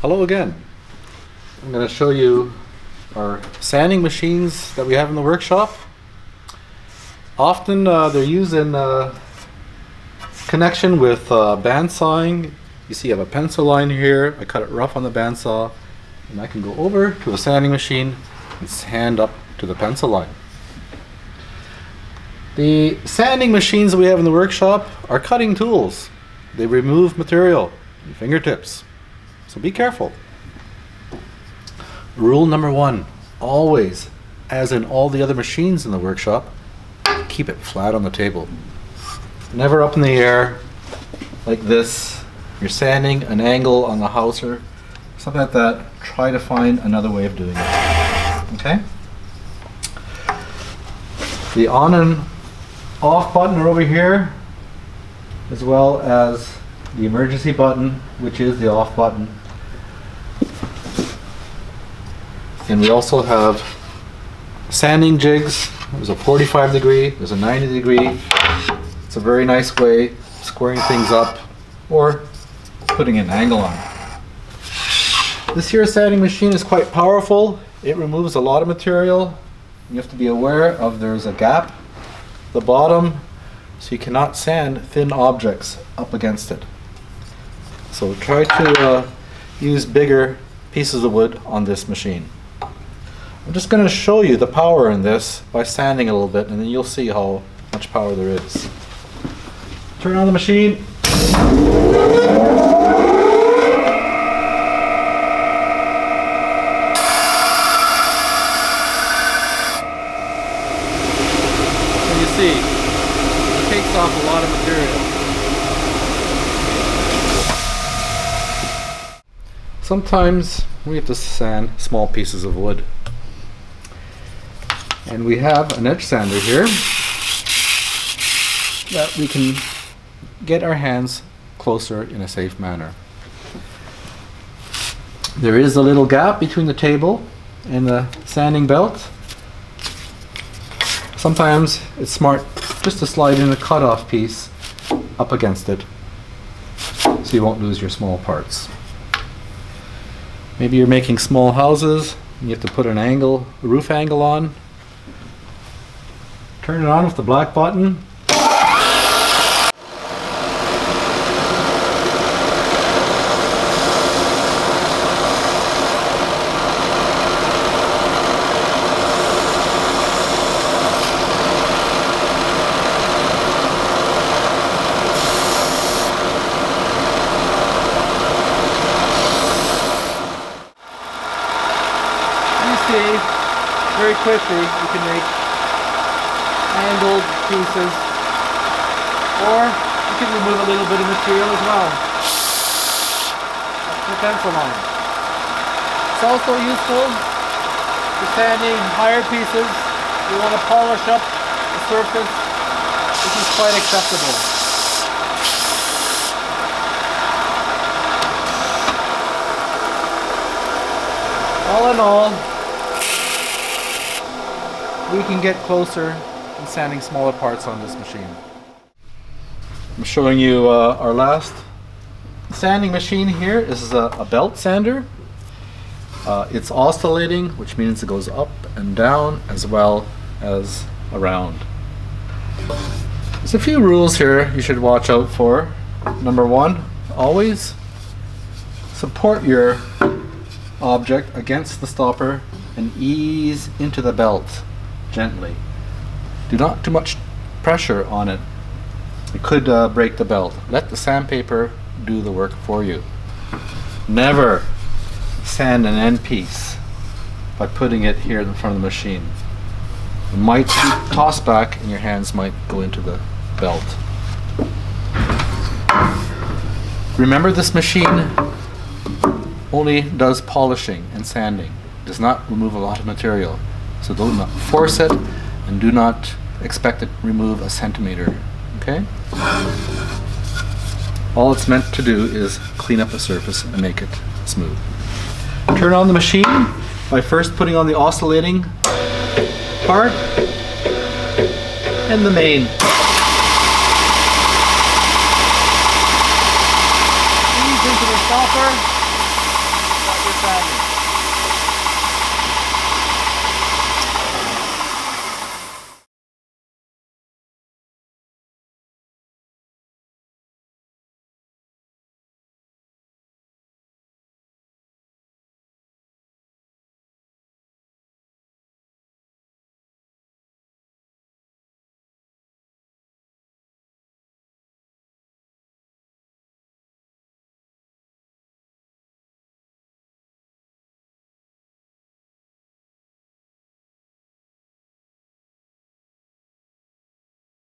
Hello again. I'm going to show you our sanding machines that we have in the workshop. Often they're used in connection with bandsawing. You see I have a pencil line here. I cut it rough on the bandsaw and I can go over to a sanding machine and sand up to the pencil line. The sanding machines that we have in the workshop are cutting tools. They remove material in fingertips. So be careful. Rule number one, always, as in all the other machines in the workshop, keep it flat on the table. Never up in the air like this. You're sanding an angle on the houser, something like that. Try to find another way of doing it. Okay? The on and off button are over here, as well as the emergency button, which is the off button. And we also have sanding jigs. There's a 45 degree, there's a 90 degree. It's a very nice way of squaring things up or putting an angle on. This here sanding machine is quite powerful. It removes a lot of material. You have to be aware of there's a gap at the bottom, so you cannot sand thin objects up against it. So try to use bigger pieces of wood on this machine. I'm just going to show you the power in this by sanding a little bit, and then you'll see how much power there is. Turn on the machine. So you see, it takes off a lot of material. Sometimes we have to sand small pieces of wood. And we have an edge sander here that we can get our hands closer in a safe manner. There is a little gap between the table and the sanding belt. Sometimes it's smart just to slide in a cutoff piece up against it so you won't lose your small parts. Maybe you're making small houses and you have to put an angle, a roof angle on. Turn it on with the black button. You see, very quickly you can make angled pieces, or you can remove a little bit of material as well. That's the pencil line. It's also useful for sanding higher pieces. You want to polish up the surface. This is quite acceptable. All in all, we can get closer in sanding smaller parts on this machine. I'm showing you our last sanding machine here. This is a belt sander. It's oscillating, which means it goes up and down as well as around. There's a few rules here you should watch out for. Number one, always support your object against the stopper and ease into the belt gently. Do not too much pressure on it. It could break the belt. Let the sandpaper do the work for you. Never sand an end piece by putting it here in front of the machine. It might be tossed back and your hands might go into the belt. Remember, this machine only does polishing and sanding. It does not remove a lot of material. So do not force it, and do not expect it to remove a centimeter. Okay? All it's meant to do is clean up the surface and make it smooth. Turn on the machine by first putting on the oscillating part and the main. Ease into the stopper. sanding.